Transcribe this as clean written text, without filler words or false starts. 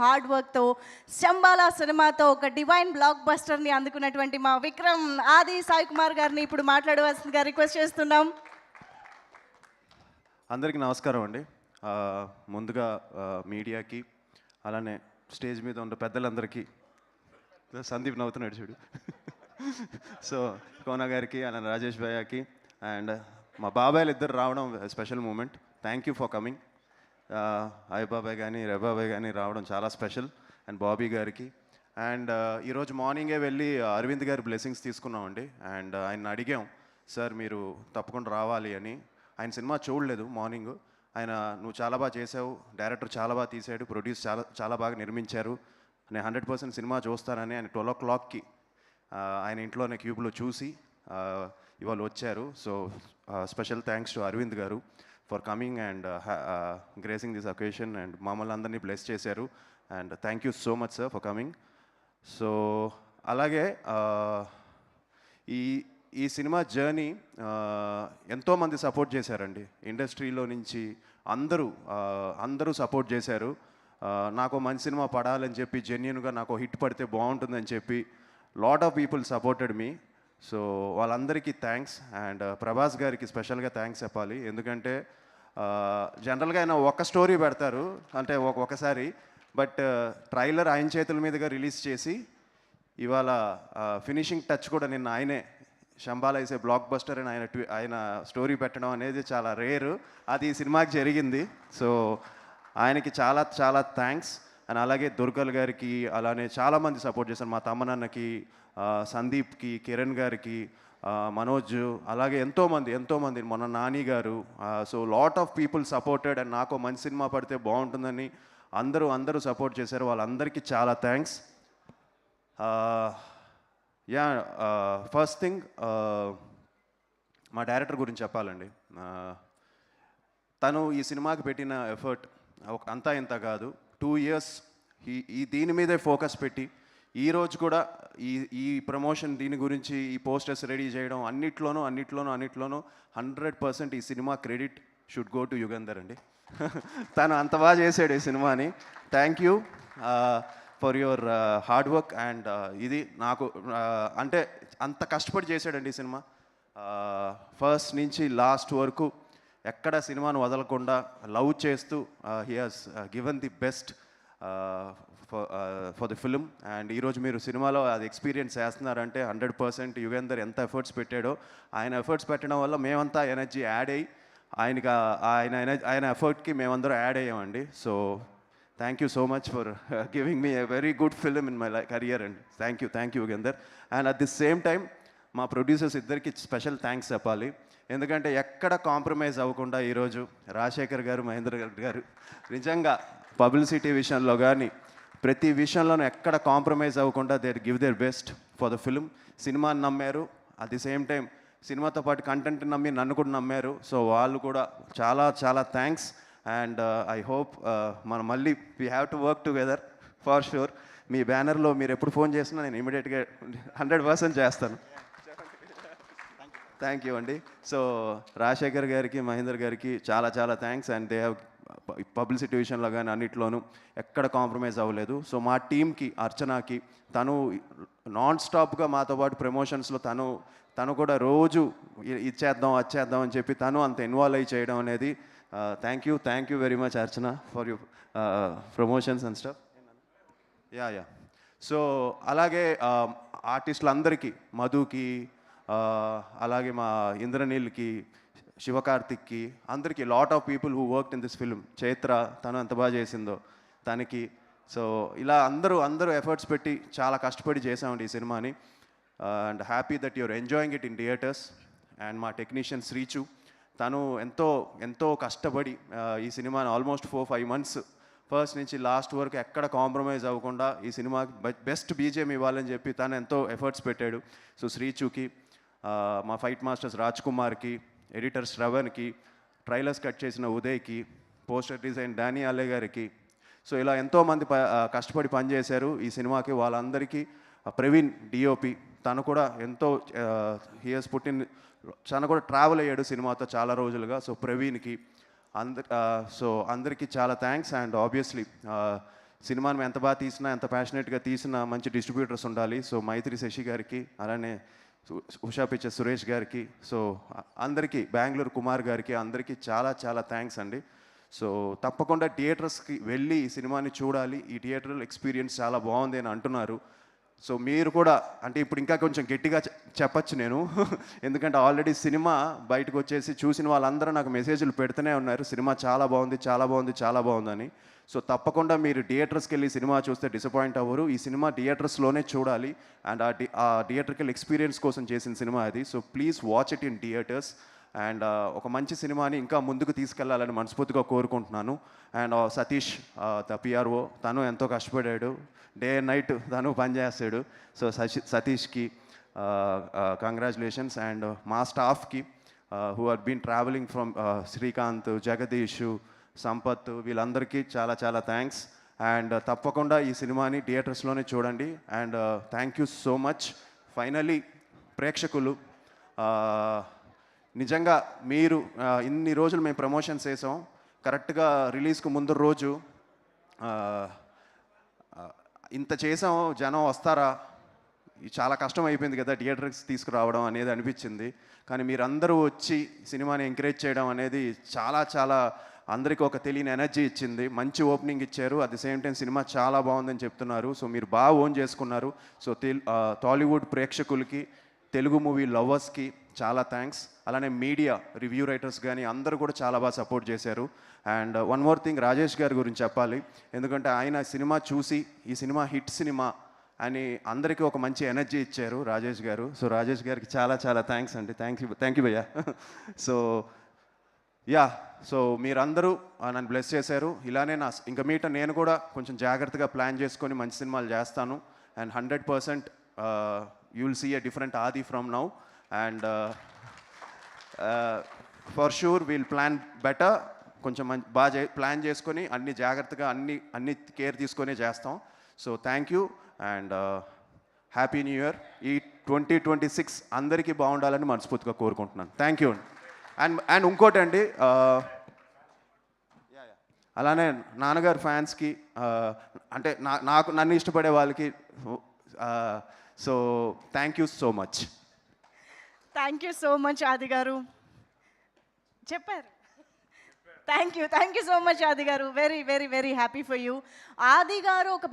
Hard వర్క్తో శంబాలా సినిమాతో ఒక డివైన్ బ్లాక్ బస్టర్ని అందుకున్నటువంటి మా విక్రమ్ ఆది సాయి కుమార్ గారిని ఇప్పుడు మాట్లాడవలసిందిగా రిక్వెస్ట్ చేస్తున్నాం. అందరికీ నమస్కారం అండి. ముందుగా మీడియాకి, అలానే స్టేజ్ మీద ఉన్న పెద్దలందరికీ, సందీప్ నవ్వుతున్నాడు చూడు, సో కోనా గారికి, అలానే రాజేష్ భయ్యాకి అండ్ మా బాబాయ్లు ఇద్దరు రావడం special moment. Thank you for coming. అయ్య బాబాయ్ కానీ బాబాయ్ కానీ రావడం చాలా స్పెషల్. అండ్ బాబీ గారికి అండ్ ఈరోజు మార్నింగే వెళ్ళి అరవింద్ గారి బ్లెస్సింగ్స్ తీసుకున్నామండి. అండ్ ఆయన అడిగాం, సార్ మీరు తప్పకుండా రావాలి అని. ఆయన సినిమా చూడలేదు మార్నింగ్. ఆయన నువ్వు చాలా బాగా చేసావు, డైరెక్టర్ చాలా బాగా తీసాడు, ప్రొడ్యూస్ చాలా బాగా నిర్మించారు, నేను 100% సినిమా చూస్తానని ఆయన 12 o'clockకి ఆయన ఇంట్లోనే క్యూబ్లో చూసి ఇవాళ వచ్చారు. So special thanks to Aravind garu for coming and gracing this occasion and మమ్మల్ని అందరినీ బ్లెస్ చేశారు. And thank you so much sir for coming. So అలాగే ఈ సినిమా జర్నీ ఎంతోమంది సపోర్ట్ చేశారండి. ఇండస్ట్రీలో నుంచి అందరూ సపోర్ట్ చేశారు. నాకు మంచి సినిమా పడాలని చెప్పి, జెన్యున్గా నాకు హిట్ పడితే బాగుంటుందని చెప్పి lot of people supported me. So వాళ్ళందరికీ థ్యాంక్స్. అండ్ ప్రభాస్ గారికి స్పెషల్గా థ్యాంక్స్ చెప్పాలి. ఎందుకంటే జనరల్గా ఆయన ఒక స్టోరీ పెడతారు అంటే ఒకసారి, బట్ ట్రైలర్ ఆయన చేతుల మీదుగా రిలీజ్ చేసి ఇవాళ ఫినిషింగ్ టచ్ కూడా నిన్న ఆయనే, Shambhala is a blockbuster అని ఆయన స్టోరీ పెట్టడం అనేది చాలా రేరు. అది ఈ సినిమాకి జరిగింది. సో ఆయనకి చాలా చాలా థ్యాంక్స్. అండ్ అలాగే దుర్గల్ గారికి, అలానే చాలామంది సపోర్ట్ చేశారు. మా తమ్మనన్నకి, సందీప్కి, కిరణ్ గారికి, మనోజ్, అలాగే ఎంతోమంది మన నాని గారు. So lot of people supported. And నాకు మంచి సినిమా పడితే బాగుంటుందని అందరూ సపోర్ట్ చేశారు. వాళ్ళందరికీ చాలా థ్యాంక్స్. ఫస్ట్ థింగ్, మా డైరెక్టర్ గురించి చెప్పాలండి. తను ఈ సినిమాకి పెట్టిన ఎఫర్ట్ అంతా ఇంత కాదు. 2 years దీని మీదే ఫోకస్ పెట్టి ఈరోజు కూడా ఈ ప్రమోషన్, దీని గురించి ఈ పోస్టర్స్ రెడీ చేయడం, అన్నిట్లోనూ 100% ఈ cinema credit should go to Yugandhar అండి. తను అంత బాగా చేశాడు ఈ సినిమాని. Thank you for your hard work. And ఇది నాకు అంటే అంత కష్టపడి చేశాడండి ఈ సినిమా. ఫస్ట్ నుంచి లాస్ట్ వరకు ఎక్కడ సినిమాను వదలకుండా లవ్ చేస్తూ he has given the best for the film. And ఈరోజు మీరు సినిమాలో అది ఎక్స్పీరియన్స్ చేస్తున్నారంటే 100% యుగేందర్ ఎంత ఎఫర్ట్స్ పెట్టాడో, ఆయన ఎఫర్ట్స్ పెట్టడం వల్ల మేమంతా ఎనర్జీ యాడ్ అయ్యి ఆయన ఎఫర్ట్కి మేమందరం యాడ్ అయ్యామండి. So thank you so much for giving me a very good film in my career అండి. Thank you Yugender. And at the same time మా ప్రొడ్యూసర్స్ ఇద్దరికి స్పెషల్ థ్యాంక్స్ చెప్పాలి. ఎందుకంటే ఎక్కడ కాంప్రమైజ్ అవ్వకుండా ఈరోజు రాజశేఖర్ గారు, మహేంద్ర గారు నిజంగా పబ్లిసిటీ విషయంలో కానీ ప్రతి విషయంలోనూ ఎక్కడ కాంప్రమైజ్ అవ్వకుండా they give their best for the film. సినిమాని నమ్మారు, అట్ ది సేమ్ టైం సినిమాతో పాటు కంటెంట్ నమ్మి నన్ను కూడా నమ్మారు. సో వాళ్ళు కూడా చాలా చాలా థ్యాంక్స్. అండ్ ఐ హోప్ మనం మళ్ళీ we have to work together for sure. మీ బ్యానర్లో మీరు ఎప్పుడు ఫోన్ చేసినా నేను ఇమీడియట్గా 100% చేస్తాను. థ్యాంక్ యూ అండి. సో రాజశేఖర్ గారికి, మహేందర్ గారికి చాలా చాలా thanks. And they have publicity విషయంలో కానీ అన్నిట్లోనూ ఎక్కడ కాంప్రమైజ్ అవ్వలేదు. సో మా టీంకి, అర్చనాకి, తను నాన్ స్టాప్గా మాతో పాటు ప్రమోషన్స్లో తను కూడా రోజు ఇచ్చేద్దాం వచ్చేద్దాం అని చెప్పి తను అంత ఇన్వాల్వ్ అయ్యి చేయడం అనేది thank you very much Archana for you promotions and stuff. Yeah so అలాగే ఆర్టిస్టులందరికీ, మధుకి, అలాగే మా ఇంద్రనీల్కి, శివకార్తిక్కి, అందరికీ lot of people who worked in this film. Chaitra, తను ఎంత బాగా చేసిందో తనకి. సో ఇలా అందరూ ఎఫర్ట్స్ పెట్టి చాలా కష్టపడి చేసామండి ఈ సినిమాని. And happy that your enjoying it in theatres. And మా టెక్నీషియన్ శ్రీచు, తను ఎంతో కష్టపడి ఈ సినిమాని ఆల్మోస్ట్ 4-5 months ఫస్ట్ నుంచి లాస్ట్ వరకు ఎక్కడ కాంప్రమైజ్ అవ్వకుండా ఈ సినిమాకి బెస్ట్ బీజేఎం ఇవ్వాలని చెప్పి తను ఎంతో ఎఫర్ట్స్ పెట్టాడు. సో శ్రీచుకి, మా ఫైట్ మాస్టర్స్ రాజ్ కుమార్కి, ఎడిటర్ శ్రవణ్కి, ట్రైలర్స్ కట్ చేసిన ఉదయ్కి, పోస్టర్ డిజైన్ డానీ అల్లే గారికి. సో ఇలా ఎంతోమంది కష్టపడి పనిచేశారు ఈ సినిమాకి. వాళ్ళందరికీ ప్రవీణ్ డిఓపి, తను కూడా ఎంతో హియర్స్ తను కూడా ట్రావెల్ అయ్యాడు సినిమాతో చాలా రోజులుగా. సో ప్రవీణ్కి, అందరికీ చాలా థ్యాంక్స్. అండ్ ఆబ్వియస్లీ సినిమాని ఎంత బాగా తీసినా, ఎంత ప్యాషనెట్గా తీసినా మంచి డిస్ట్రిబ్యూటర్స్ ఉండాలి. సో మైత్రి శశి గారికి, అలానే ఉషా పిక్చర్స్ సురేష్ గారికి, సో అందరికీ, బెంగళూరు కుమార్ గారికి, అందరికీ చాలా చాలా థ్యాంక్స్ అండి. సో తప్పకుండా థియేటర్స్కి వెళ్ళి ఈ సినిమాని చూడాలి. ఈ థియేటర్ ఎక్స్పీరియన్స్ చాలా బాగుంది అని అంటున్నారు. సో మీరు కూడా, అంటే ఇప్పుడు ఇంకా కొంచెం గట్టిగా చెప్పచ్చు నేను ఎందుకంటే ఆల్రెడీ సినిమా బయటకు వచ్చేసి చూసిన వాళ్ళందరూ నాకు మెసేజ్లు పెడుతూనే ఉన్నారు, సినిమా చాలా బాగుంది, చాలా బాగుంది, చాలా బాగుందని. సో తప్పకుండా మీరు థియేటర్స్కి వెళ్ళి సినిమా చూస్తే డిసప్పాయింట్ అవ్వరు. ఈ సినిమా థియేటర్స్లోనే చూడాలి. అండ్ ఆ థియేటర్కల్ ఎక్స్పీరియన్స్ కోసం చేసిన సినిమా అది. So please watch it in theatres. And ఒక మంచి సినిమాని ఇంకా ముందుకు తీసుకెళ్లాలని మనస్ఫూర్తిగా కోరుకుంటున్నాను. అండ్ సతీష్ ద పిఆర్ఓ, తను ఎంతో కష్టపడాడు, డే అండ్ నైట్ తను పనిచేస్తాడు. So సతీష్కి congratulations. అండ్ మా స్టాఫ్కి who are been travelling from Srikanth, Jagadish, Sampath, వీళ్ళందరికీ చాలా చాలా థ్యాంక్స్. అండ్ తప్పకుండా ఈ సినిమాని థియేటర్స్లోనే చూడండి. And thank you so much. Finally ప్రేక్షకులు, నిజంగా మీరు ఇన్ని రోజులు మేము ప్రమోషన్స్ చేసాం, కరెక్ట్గా రిలీజ్కు ముందు రోజు ఇంత చేసాం, జనం వస్తారా, చాలా కష్టం అయిపోయింది కదా థియేటర్స్ తీసుకురావడం అనేది అనిపించింది. కానీ మీరందరూ వచ్చి సినిమాని ఎంకరేజ్ చేయడం అనేది చాలా చాలా అందరికీ ఒక తెలియని ఎనర్జీ ఇచ్చింది. మంచి ఓపెనింగ్ ఇచ్చారు, at the same time cinema చాలా బాగుందని చెప్తున్నారు. సో మీరు బాగా ఓన్ చేసుకున్నారు. సో టాలీవుడ్ ప్రేక్షకులకి, తెలుగు మూవీ లవర్స్కి చాలా థ్యాంక్స్. అలానే మీడియా, రివ్యూ రైటర్స్ కానీ అందరూ కూడా చాలా బాగా సపోర్ట్ చేశారు. And one more thing, Rajesh గారి గురించి చెప్పాలి. ఎందుకంటే ఆయన సినిమా చూసి ఈ సినిమా హిట్ సినిమా అని అందరికీ ఒక మంచి ఎనర్జీ ఇచ్చారు రాజేష్ గారు. సో రాజేష్ గారికి చాలా చాలా థ్యాంక్స్ అండి. థ్యాంక్ యూ భయ్యా. సో యా, సో మీరందరూ నన్ను బ్లెస్ చేశారు. ఇలానే ఇంకా మీట నేను కూడా కొంచెం జాగ్రత్తగా ప్లాన్ చేసుకొని మంచి సినిమాలు చేస్తాను. And 100% you will see a different Aadi from now. And for sure we'll plan better. కొంచెం బాగా ప్లాన్ చేసుకొని అన్ని జాగ్రత్తగా అన్ని కేర్ తీసుకొని చేస్తాం. So thank you and happy new year. ఈ 2026 అందరికీ బాగుండాలని మనస్ఫూర్తిగా కోరుకుంటున్నాను. Thank you. అండ్ ఇంకోటి అండి, అలానే నాన్నగారు ఫ్యాన్స్కి, అంటే నన్ను ఇష్టపడే వాళ్ళకి, so thank you so much. Thank you so much ఆది గారు. చెప్పారు. థ్యాంక్ యూ సో మచ్ ఆది గారు. Very very very happy for you. ఆది గారు ఒక